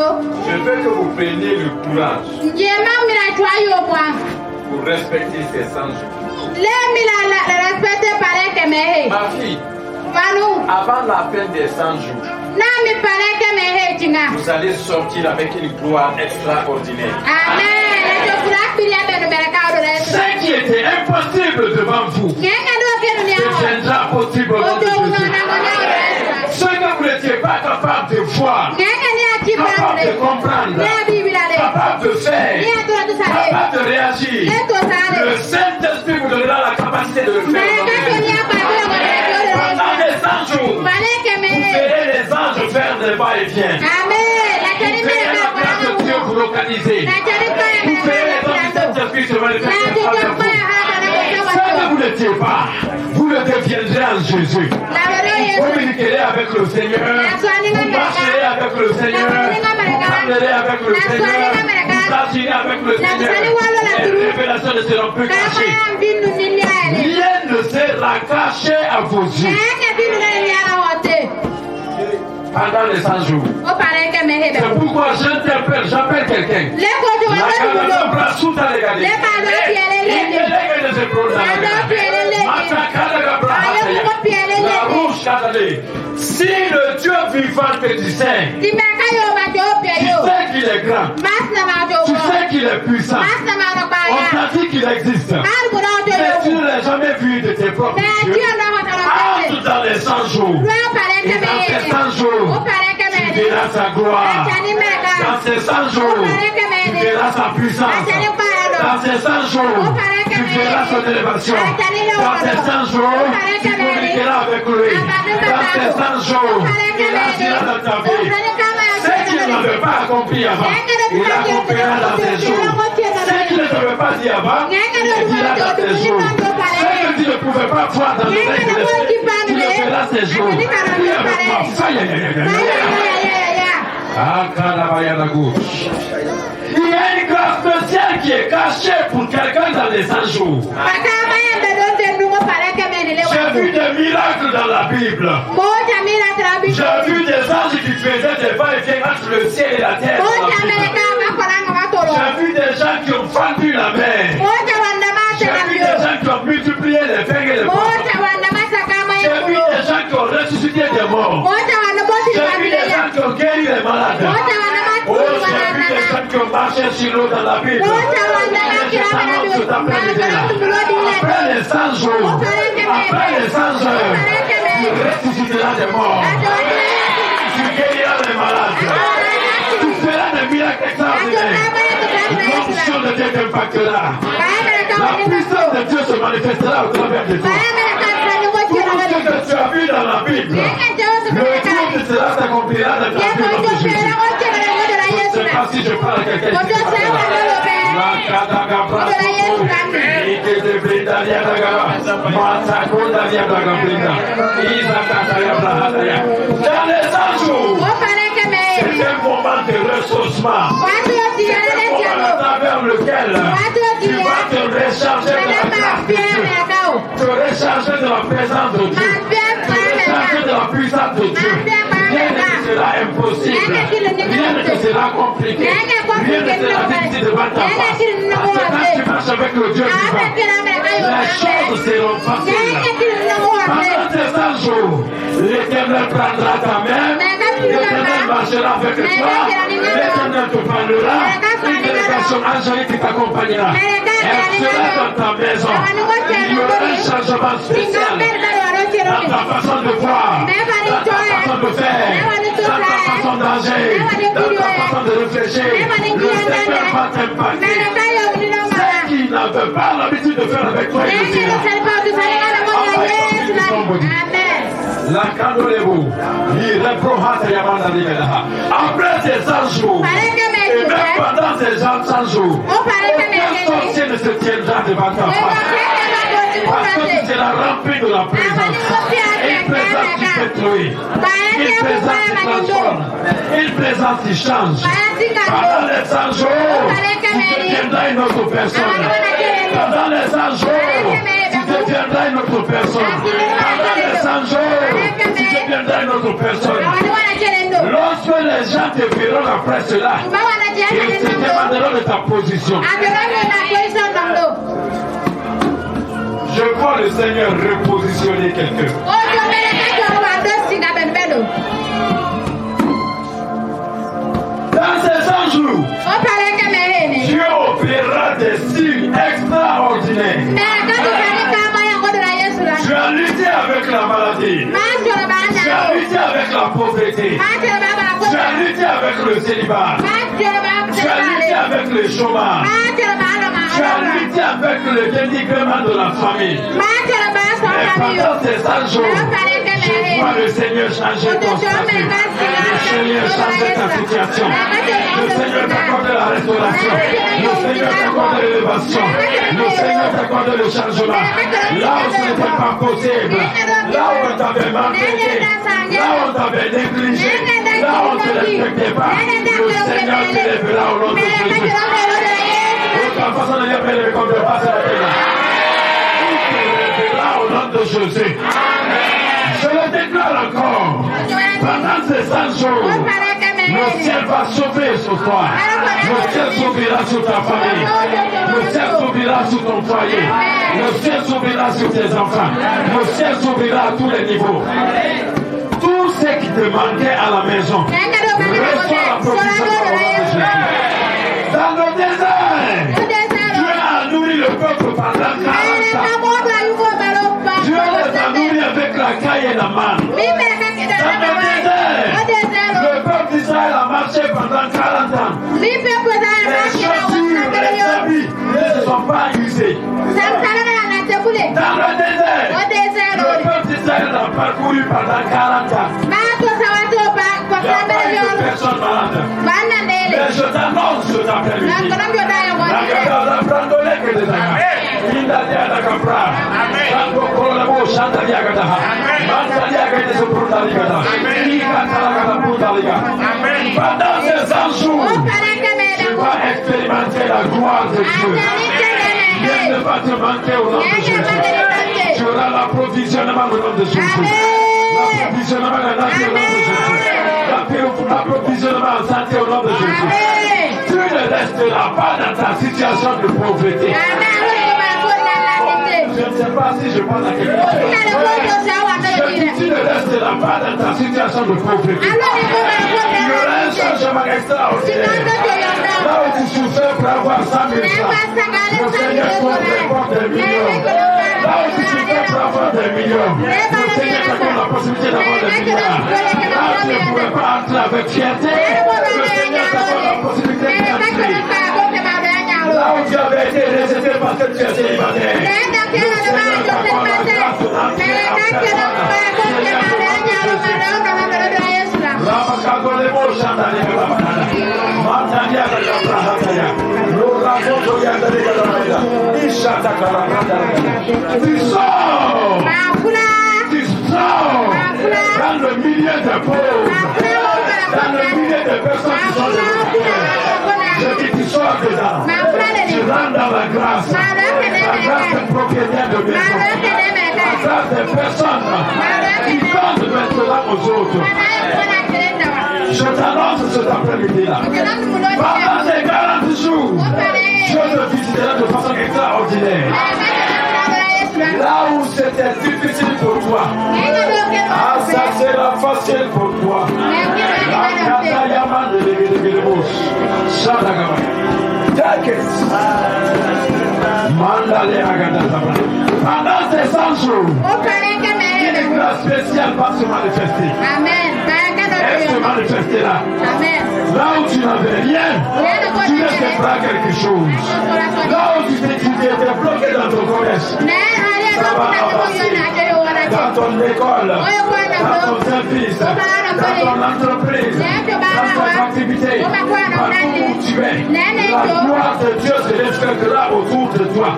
Je veux que vous preniez le courage pour respecter ces 100 jours. Ma fille, avant la fin des 100 jours, vous allez sortir avec une gloire extraordinaire. Ce qui était impossible devant vous deviendra possible au nom de Jésus. Ce que vous n'étiez pas capable de voir, capable de comprendre, capable de faire, capable de réagir, le Saint-Esprit vous donnera la capacité de le faire. Pendant les 100 jours, vous verrez les anges faire des va-et-vient. Vous verrez la grâce de Dieu vous localiser. Vous verrez les dons du Saint-Esprit se manifester. Ce que vous n'étiez pas, vous le deviendrez en Jésus. Vous communiquerez avec le Seigneur, vous marcherez avec le Seigneur, vous parlerez avec le Seigneur, vous agirez avec le Seigneur. Les révélations ne seront plus cachées. Rien ne sera caché à vos yeux. Pendant les 100 jours. C'est pourquoi j'appelle quelqu'un. Si le Dieu vivant te dit, tu sais qu'il est grand, tu sais qu'il est puissant, on t'a dit qu'il existe, mais tu ne l'as jamais vu de tes propres yeux. Entre dans les 100 jours, et dans ces 100 jours, tu verras sa gloire. Dans ces 100 jours, tu verras sa puissance. Dans ces 100 jours, tu verras son élévation. Dans ces 100 jours, tu communiqueras avec lui. Dans ces 100 jours, il agira dans ta vie. Ce qu'il n'avait pas accompli avant, il accomplira dans ses jours. Ce qu'il ne t'avait pas dit avant, il dira dans tes jours. Ce que tu ne pouvais pas voir dans le règne de l'esprit, tu le feras ces jours. Oui, avec moi. Il y a une grâce spéciale qui est cachée pour quelqu'un dans les 100 jours. J'ai vu des miracles dans la Bible. J'ai vu des anges qui faisaient des va-et-vient entre le ciel et la terre. J'ai vu des gens qui ont fendu la mer. J'ai vu des gens qui ont multiplié les pains et les poissons. J'ai vu des gens qui ont ressuscité des morts. J'ai vu des gens qui ont guéri les malades. Oh, j'ai vu des gens qui ont marché sur l'eau dans la Bible. Après les 100 jours, après les 100 heures, tu ressusciteras des morts. Tu guériras les malades. Tu feras des miracles extraordinaires. L'onction de Dieu t'impactera. La puissance de Dieu se manifestera au travers de toi. Tout ce que tu as vu dans la Bible, le jour de cela s'accomplira dans ta vie au nom de Jésus. Je ne sais pas si je parle à quelqu'un. Dans les 100 jours, c'est un moment de ressourcement. C'est un moment à travers lequel tu vas te recharger de la grâce de Dieu, te recharger de la présence de Dieu, te recharger de la puissance de Dieu. Rien ne sera impossible, rien ne sera compliqué, rien ne sera difficile devant ta face. Parce que quand tu marches avec le Dieu vivant, les choses seront faciles. Pendant ces 100 jours, l'Éternel prendra ta main, l'Éternel marchera avec toi, l'Éternel te parlera, une délégation angélique qui t'accompagnera. Elle sera dans ta maison. Il y aura un changement spécial dans ta façon de voir, dans ta façon de faire, dans ta façon d'agir, dans ta façon de réfléchir. Le Seigneur va t'impacter. Ceux qui n'avaient pas l'habitude de faire avec toi, il le dira. La candolez-vous. Après ces 100 jours, et même pendant ces 100 jours, aucun sorcier ne se tiendra devant ta face. Parce que tu seras rempli de la présence. Une présence qui détruit. Une présence qui transforme. Une présence qui change. Pendant les 100 jours, tu deviendras une autre personne. Pendant les 100 jours, tu deviendras une autre personne. Pendant les 100 jours, tu deviendras une autre personne. Lorsque les gens te verront après cela, ils te demanderont de ta position. Je vois le Seigneur repositionner quelqu'un. Dans ces 100 jours, Dieu opérera des signes extraordinaires. Tu as lutté avec la maladie. Tu as lutté avec la pauvreté. Tu as lutté avec le célibat. Tu as lutté avec le chômage. Tu as lutté avec le dénigrement de la famille. Mais pendant ces 100 jours, je vois le Seigneur changer ton statut. Le Seigneur changer ta situation. Le Seigneur t'accorde la restauration. Le Seigneur t'accorde l'élévation. Le Seigneur t'accorde le changement. Là où ce n'était pas possible, là où on t'avait manqué, là où on t'avait négligé, là où on ne te respectait pas, le Seigneur t'élèvera au nom de Jésus. Autre façon de dire, mais le compte passe à la terre. Il t'élèvera au nom de Jésus. Je le déclare encore. Pendant ces 100 jours, le ciel va sauver sur toi. Le ciel s'ouvrira sur ta famille. Le ciel s'ouvrira sur ton foyer. Le ciel s'ouvrira sur tes enfants. Le ciel s'ouvrira à tous les niveaux. Tout ce qui te manquait à la maison, reçois la provision au nom de Jésus. Dans le désert, Dieu a nourri le peuple pendant 40 ans. Dieu les a nourris avec la caille et la manne. Dans le désert, le peuple d'Israël a marché pendant 40 ans. Les chaussures, les habits ne se sont pas usés. Dans le désert, le peuple d'Israël a parcouru pendant 40 ans. Il n'y a pas eu de personne malade. Mais je t'annonce cet après-midi. Pendant ces 100 jours, tu vas expérimenter la gloire de Dieu. Rien ne va te manquer au nom de Jésus. Tu auras l'approvisionnement au nom de Jésus. L'approvisionnement de la nature au nom de Jésus. L'approvisionnement en santé au nom de Jésus. Tu ne resteras pas dans ta situation de pauvreté. Je ne sais pas si je parle à quelqu'un. Tu ne resteras pas dans ta situation de pauvreté. Il y aura un changement extraordinaire. Là où tu souffrais pour avoir 100 000 francs, le Seigneur t'accorde des millions. Là où tu souffrais pour avoir des millions, le Seigneur t'accorde la possibilité d'avoir des milliards. Là où tu ne pouvais pas entrer avec fierté, le Seigneur t'accorde la possibilité d'entrer. Là où tu avais été rejeté parce que tu es célibataire, le Seigneur t'accorde la grâce d'entrer en personne. Tu sors dans le milieu des pauvres, dans le milieu des personnes qui sont démunies. Je dis tu sors dedans, tu rentres dans la grâce des propriétaires de maison, la grâce des personnes qui donnent maintenant aux autres. Je t'annonce cet après-midi-là. Pendant ces 40 jours, Dieu te visitera de façon extraordinaire. Là où c'était difficile pour toi, ça sera facile pour toi. Pendant ces 100 jours, une grâce spéciale va se manifester. Elle se manifester là. Là où tu n'avais rien, tu recevras quelque chose. Là où tu étais bloqué dans ton commerce, ça va avancer. Dans ton école, dans ton service, dans ton entreprise, dans ton activité, partout où tu es, la gloire de Dieu se reflètera autour de toi.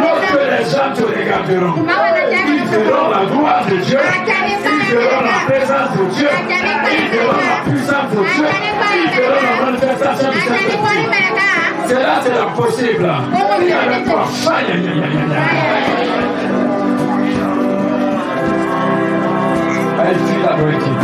Lorsque les gens te regarderont, ils verront la gloire de Dieu, ils verront la présence de Dieu, ils verront la puissance de Dieu, ils verront la manifestation du Saint-Esprit. Cela sera possible. Prie avec toi. Elle suit la nourriture.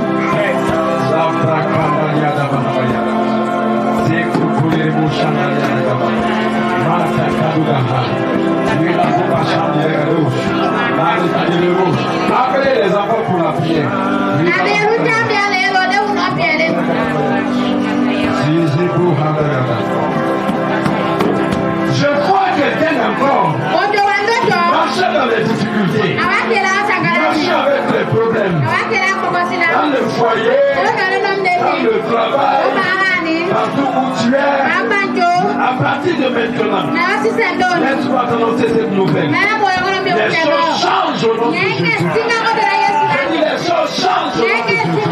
Appelez les enfants pour la prière. Je crois quelqu'un encore marchait dans les difficultés, marchait avec les problèmes, dans le foyer, dans le travail, partout où tu es. À partir de maintenant, laisse-moi t'annoncer cette nouvelle. Les choses changent au nom de Jésus. Je dis les choses changent au nom de Jésus.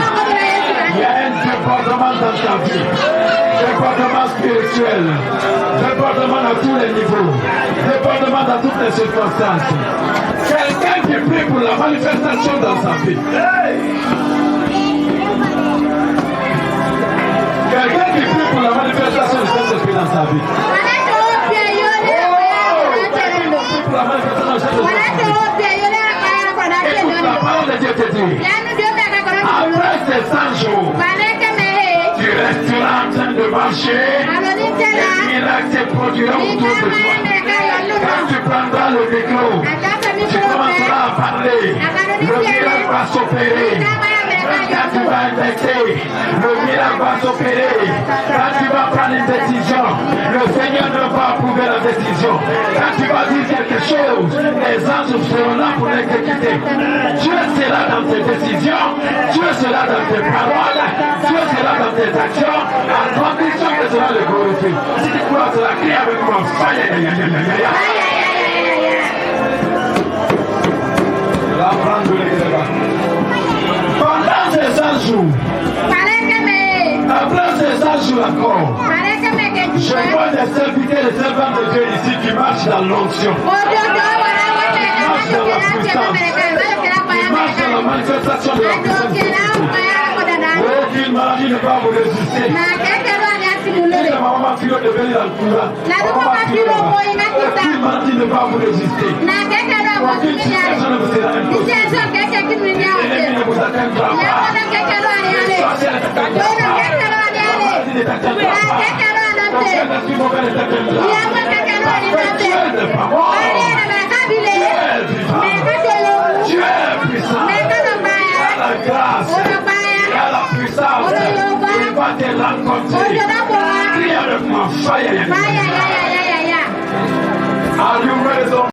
Il y a un département dans ta vie, département spirituel, département à tous les niveaux, département dans toutes les circonstances. Quelqu'un qui prie pour la manifestation dans sa vie. Quelqu'un qui prie pour la manifestation du Saint-Esprit dans sa vie. Pour la manifestation du Saint-Esprit. Écoute, la parole de Dieu te dit. Après ces 100 jours, tu resteras en train de marcher. Les miracles se produiront autour de toi. Quand tu prendras le micro, tu commenceras à parler. Le miracle va s'opérer. Quand tu vas injecter, le miracle va s'opérer. Quand tu vas prendre une décision, le Seigneur ne va approuver la décision. Quand tu vas dire quelque chose, les anges seront là pour l'exécuter. Dieu sera dans tes décisions, Dieu sera dans tes paroles, Dieu sera dans tes actions, à condition que cela le glorifie. Si tu crois cela, crie avec moi. Pendant ces 100 jours, après ces 100 jours encore, je vois des serviteurs et des servantes de Dieu ici qui marchent dans l'onction. Qui marchent dans la puissance. Qui marchent dans la manifestation de la puissance. Aucune maladie ne va vous résister. Si la maman Philo de venir dans le courant, aucune maladie ne va vous résister. Aucune situation ne vous sera impossible. L'ennemi ne vous atteindra pas. Les sorcières ne t'atteindront pas. La maladie ne t'atteindra pas. Aucun esprit mauvais ne t'atteindra. Parce que Dieu n'est pas mort. Tu es vivant. Tu es puissant. Il a la grâce. Il a la puissance. Il va te rencontrer. Crie avec moi. Fire. Are you ready?